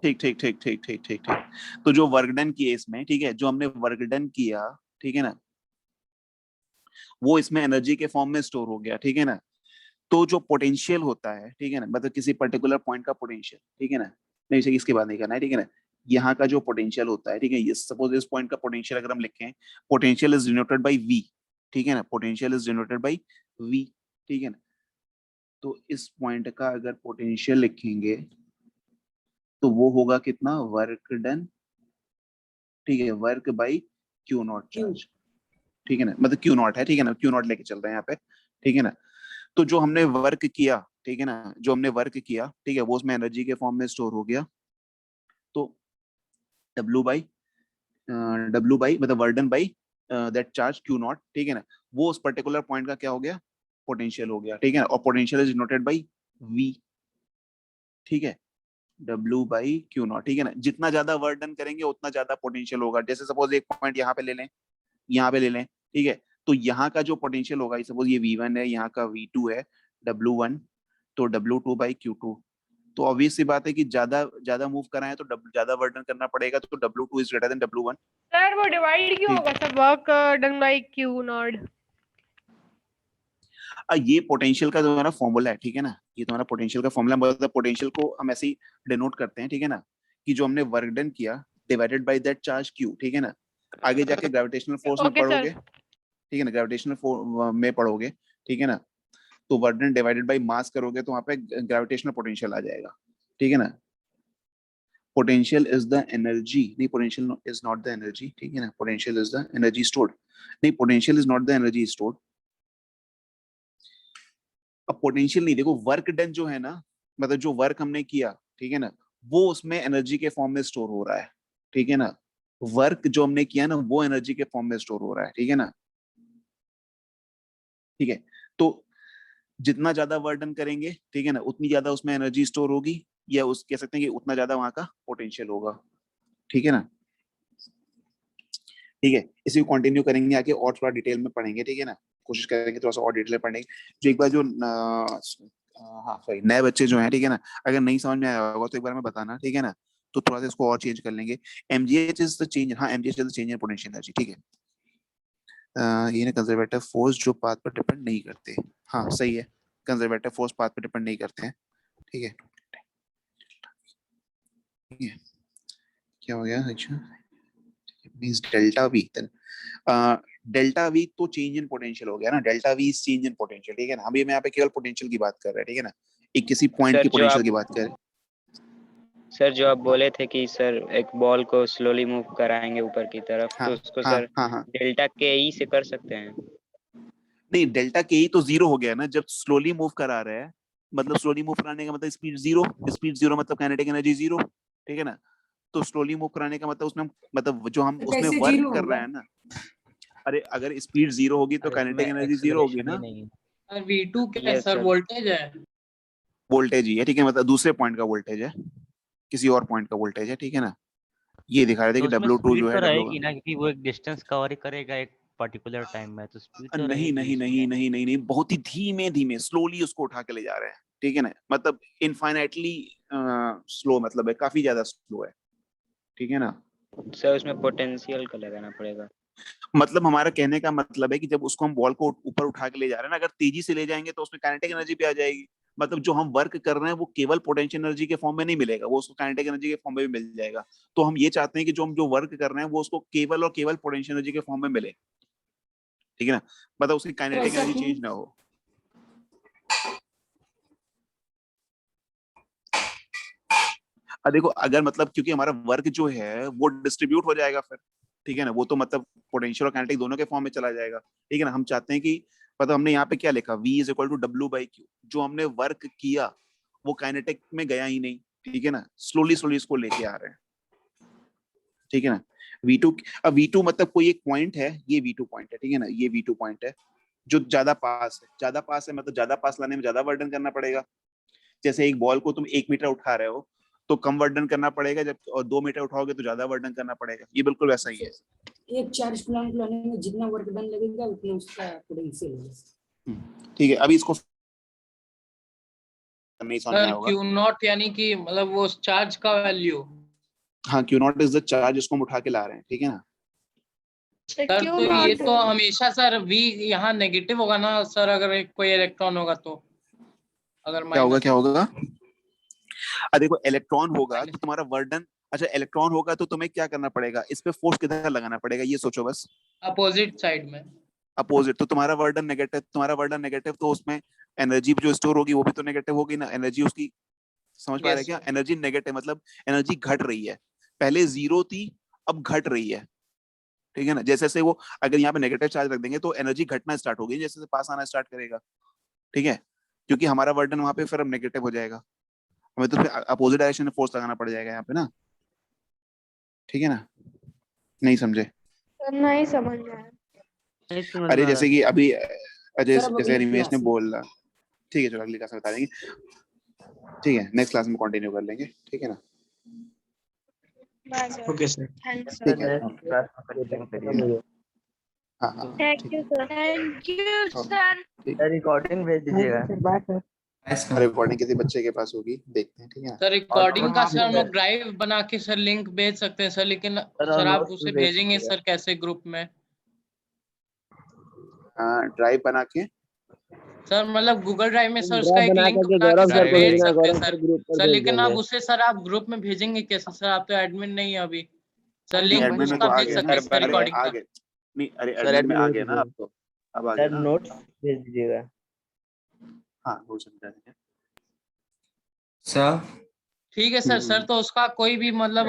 ठीक ठीक ठीक ठीक ठीक ठीक ठीक। तो जो वर्क डन किए इसमें, ठीक है, जो हमने वर्क डन किया, ठीक है ना, वो इसमें एनर्जी के फॉर्म में स्टोर हो गया, ठीक है ना। तो जो पोटेंशियल होता है, ठीक है ना, मतलब किसी पर्टिकुलर पॉइंट का पोटेंशियल, ठीक है ना, नहीं इसे इसके बाद नहीं करना है, ठीक है ना। यहाँ का जो पोटेंशियल होता है, ठीक है, ये सपोज इस पॉइंट का पोटेंशियल अगर हम लिखें, potential is denoted by V, ठीक है ना, potential is denoted by V, ठीक है ना। तो इस पॉइंट का अगर पोटेंशियल लिखेंगे तो वो होगा कितना, वर्क डन, ठीक है, work by Q not charge, ठीक है ना, मतलब क्यू नॉट है, ठीक है ना, क्यू नॉट लेके चल रहे हैं यहाँ पे, ठीक है ना। तो जो हमने वर्क किया, ठीक है ना, जो हमने वर्क किया, ठीक है, वो उसमें एनर्जी के फॉर्म में स्टोर हो गया। तो W बाई मतलब work done by that charge Q not, ठीक है ना, वो उस पर्टिकुलर पॉइंट का क्या हो गया, पोटेंशियल हो गया, ठीक है ना। और potential is denoted by V, ठीक है, W बाई क्यू नॉट, ठीक है ना। जितना ज्यादा वर्क डन करेंगे उतना ज्यादा पोटेंशियल होगा। जैसे सपोज एक पॉइंट यहाँ पे ले लें, यहाँ पे ले लें, ठीक है, तो यहाँ का जो पोटेंशियल होगा, सपोज ये V1 है, यहाँ का V2 है, W1, तो W2 बाई Q2। तो ऑब्वियस सी बात है कि ज्यादा ज्यादा मूव कराएं तो ज्यादा वर्क डन करना पड़ेगा, तो W2 is greater than W1। Sir वो डिवाइड क्यों होगा sir, work done by Q not? ये पोटेंशियल का जो हमारा फॉर्मूला है, ठीक है ना, ये तुम्हारा पोटेंशियल का फॉर्मूला, मतलब पोटेंशियल को हम ऐसे ही डिनोट करते हैं, ठीक है ना, कि जो हमने वर्क डन किया divided by that charge Q, ठीक है ना। आगे जाके ग्रेविटेशनल फोर्स में ओके पढ़ोगे, सर। ठीक है ना, ग्रेविटेशनल में पढ़ोगे, ठीक है ना। तो work done divided by mass करोगे तो वहां पे ग्रेविटेशनल पोटेंशियल आ जाएगा, ठीक है ना। पोटेंशियल इज द एनर्जी, नहीं potential is not the energy, ठीक है ना, potential is the energy stored, नहीं potential is not the energy stored. अब पोटेंशियल नहीं, देखो वर्क डन जो है ना, मतलब जो वर्क हमने किया, ठीक है ना, वो उसमें एनर्जी के फॉर्म में स्टोर हो रहा है, ठीक है ना। वर्क जो हमने किया ना वो एनर्जी के फॉर्म में स्टोर हो रहा है, ठीक है ना, ठीक है। तो जितना ज्यादा वर्क डन करेंगे, ठीक है ना, उतनी ज्यादा उसमें एनर्जी स्टोर होगी, या उस कह सकते हैं कि उतना ज्यादा वहां का पोटेंशियल होगा, ठीक है ना। ठीक है, इसी को कंटिन्यू करेंगे आगे और थोड़ा डिटेल में पढ़ेंगे, ठीक है ना, कोशिश करेंगे थोड़ा सा और डिटेल में पढ़ने की। जो एक बार जो हाँ सॉरी नए बच्चे जो हैं, ठीक है ना, अगर नहीं समझ में आया होगा तो एक बार में बताना, ठीक है ना, तो थोड़ा सा इसको और चेंज कर लेंगे। MGH इज द चेंज, हाँ MGH is the change in potential energy, ठीक है। ये ना कंजर्वेटिव फोर्स जो पाथ पर डिपेंड नहीं करते, हाँ सही है, कंजर्वेटिव फोर्स पाथ पर डिपेंड नहीं करते हैं, ठीक है। ठीक है, क्या हो गया, अच्छा means delta V, then delta V तो चेंज इन पोटेंशियल हो गया ना, delta V is change in potential, ठीक है ना। अभी मैं यहाँ पे केवल पोटेंशियल की बात कर रहे हैं, ठीक है ना, एक किसी पॉइंट की पोटेंशियल की बात कर रहे हैं। सर जो आप बोले थे कि सर एक बॉल को स्लोली मूव कराएंगे ऊपर की तरफ, हाँ, तो उसको हाँ, सर हाँ, हाँ। डेल्टा के ई से कर सकते हैं? नहीं, डेल्टा के ही तो जीरो हो गया ना, जब स्लोली मूव करा रहे हैं, मतलब स्लोली मूव कराने का मतलब स्पीड जीरो मतलब काइनेटिक एनर्जी जीरो, ठीक है ना। तो स्लोली मूव कराने का मतलब उसमें, मतलब जो हम उसमें कैसे वर्क जीरो कर रहे होगा? हैं ना, अरे अगर स्पीड जीरो होगी तो काइनेटिक एनर्जी जीरो होगी ना। सर V2 क्या है Yes, सर, sir. वोल्टेज है? वोल्टेज ही है, ठीक है, मतलब दूसरे पॉइंट का वोल्टेज है, किसी और पॉइंट का वोल्टेज है, ठीक है ना। ये दिखा रहे थे कि W2 जो है रहेगी ना, क्योंकि वो एक डिस्टेंस कवर ही करेगा एक पर्टिकुलर टाइम में, तो स्पीड तो नहीं रहेगी नहीं नहीं नहीं नहीं नहीं, बहुत ही धीमे धीमे स्लोली उसको उठा के ले जा रहे हैं, ठीक है ना, मतलब इनफाइनाइटली स्लो, मतलब है काफी ज्यादा स्लो है, ठीक है ना। सर उसमें पोटेंशियल का लगाना पड़ेगा। मतलब हमारा कहने का मतलब है कि जब उसको हम बॉल को ऊपर उठा के ले जा रहे हैं ना, अगर तेजी से ले जाएंगे तो उसमें काइनेटिक एनर्जी भी आ जाएगी, मतलब जो हम वर्क कर रहे हैं वो केवल पोटेंशियल एनर्जी के फॉर्म में नहीं मिलेगा, वो उसको काइनेटिक एनर्जी के फॉर्म में भी मिल जाएगा। तो हम ये चाहते हैं कि जो हम जो वर्क कर रहे हैं वो उसको केवल और केवल पोटेंशियल एनर्जी के फॉर्म में मिले, ठीक है ना, मतलब उसकी काइनेटिक ऐसा एनर्जी क्यों? चेंज ना हो। देखो अगर मतलब क्योंकि हमारा वर्क जो है वो डिस्ट्रीब्यूट हो जाएगा फिर, ठीक है ना, वो तो मतलब पोटेंशियल और काइनेटिक दोनों के फॉर्म में चला जाएगा, ठीक है ना। हम चाहते हैं कि मतलब हमने यहाँ पे क्या लिखा, V is equal to W by Q, जो हमने वर्क किया वो काइनेटिक में गया ही नहीं, ठीक है ना, स्लोली स्लोली इसको लेके आ रहे हैं, ठीक है ना। V2, अब V2 मतलब कोई एक पॉइंट है, ये V2 पॉइंट है, ठीक है ना, ये V2 पॉइंट है जो ज्यादा पास है, मतलब ज्यादा पास लाने में ज्यादा वर्डन करना पड़ेगा। जैसे एक बॉल को तुम 1 मीटर उठा रहे हो तो कम वर्डन करना पड़ेगा, जब और 2 मीटर उठाओगे तो ज्यादा वर्डन करना पड़ेगा, ये बिल्कुल वैसा ही है। एक चार्ज प्लांट लाने में जितना वर्क डन लगेगा उतना उसका पोटेंशियल होगा। ठीक है, अभी इसको नहीं समझ में सर आया होगा। Q0 यानी कि मतलब वो चार्ज का वैल्यू हाँ, Q not is the charge जिसको हम उठा के ला रहे हैं, ठीक है ना। सर तो ये तो हमेशा सर v यहाँ नेगेटिव होगा ना सर, अगर कोई इलेक्ट्रॉन होगा तो, अगर क्या होगा, माइनस क्या होगा? देखो इलेक्ट्रॉन होगा तो तुम्हारा वर्डन, अच्छा इलेक्ट्रॉन होगा तो तुम्हें क्या करना पड़ेगा, इस पे फोर्स किधर लगाना पड़ेगा, ये सोचो बस। अपोजिट साइड में। अपोजिट, तो तुम्हारा वर्डन नेगेटिव, तो उसमें एनर्जी जो स्टोर होगी वो भी तो नेगेटिव होगी ना, एनर्जी उसकी, समझ पा रहे हैं क्या? एनर्जी नेगेटिव मतलब एनर्जी घट रही है, पहले 0 थी अब घट रही है, ठीक है ना। जैसे जैसे वो अगर यहाँ पे नेगेटिव चार्ज रख देंगे तो एनर्जी घटना स्टार्ट होगी, जैसे जैसे पास आना स्टार्ट करेगा, ठीक है, क्योंकि हमारा वर्डन वहां पे फिर अब नेगेटिव हो जाएगा, हमें तो फिर अपोजिट डायरेक्शन में फोर्स लगाना पड़ जाएगा यहाँ पे ना, ठीक है ना। नहीं समझे? नहीं समझ में आया। नहीं समझ अरे में आ जैसे रहा। कि अभी सर, अब जैसे अगली रिमेश ने क्लास में। बोला, ठीक है चलो अगली क्लास में बता देंगे, ठीक है, नेक्स्ट क्लास में कंटिन्यू कर लेंगे, ठीक है ना। Okay sir. थैंक्स ठीक है, नेक्स्ट क्लास में कंटिन्यू करिए। हाँ हाँ thank you sir. Thank you sir. Sir recording भेज दीजिएगा। रिकॉर्डिंग किसी बच्चे के पास होगी, देखते हैं, ठीक है ना। सर रिकॉर्डिंग का सर हम लोग ड्राइव बना के सर लिंक भेज सकते हैं सर, लेकिन सर आप नोट्स उसे भेज भेजेंगे दीजिएगा। सर कैसे ग्रुप में? ड्राइव बना के, सर मतलब गूगल ड्राइव में सर उसका एक लिंक बना के सर भेज सकते हैं सर, लेकिन आप उसे सर आप ग्रुप में भेजेंगे कैसे सर? आप तो एडमिन नहीं है अभी सर, नहीं लिंक एडमिन में तो उसका आ भेज गए सकते ना, हैं सर अरे रिकॉर्डिंग आ का। गए, नहीं अरे एडमिन में आ गए ना अब तो, अब आ गए सर ना। नोट्स भेज दीजिएगा। हाँ नोट समझा देंगे सर। ठीक है सर। सर तो उसका कोई भी मतलब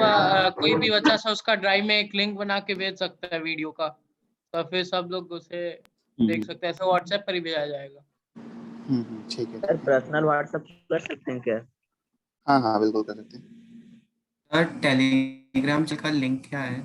कोई भी बच्चा सर उसका ड्राइव में एक लिंक बना के भेज सकता है वीडियो का, तो फिर सब लोग उसे देख सकते हैं, ऐसे व्हाट्सएप पर ही भेजा जाएगा। ठीक है। सर पर्सनल व्हाट्सएप कर सकते हैं क्या? हाँ हाँ बिल्कुल कर सकते हैं। सर टेलीग्राम का लिंक क्या है?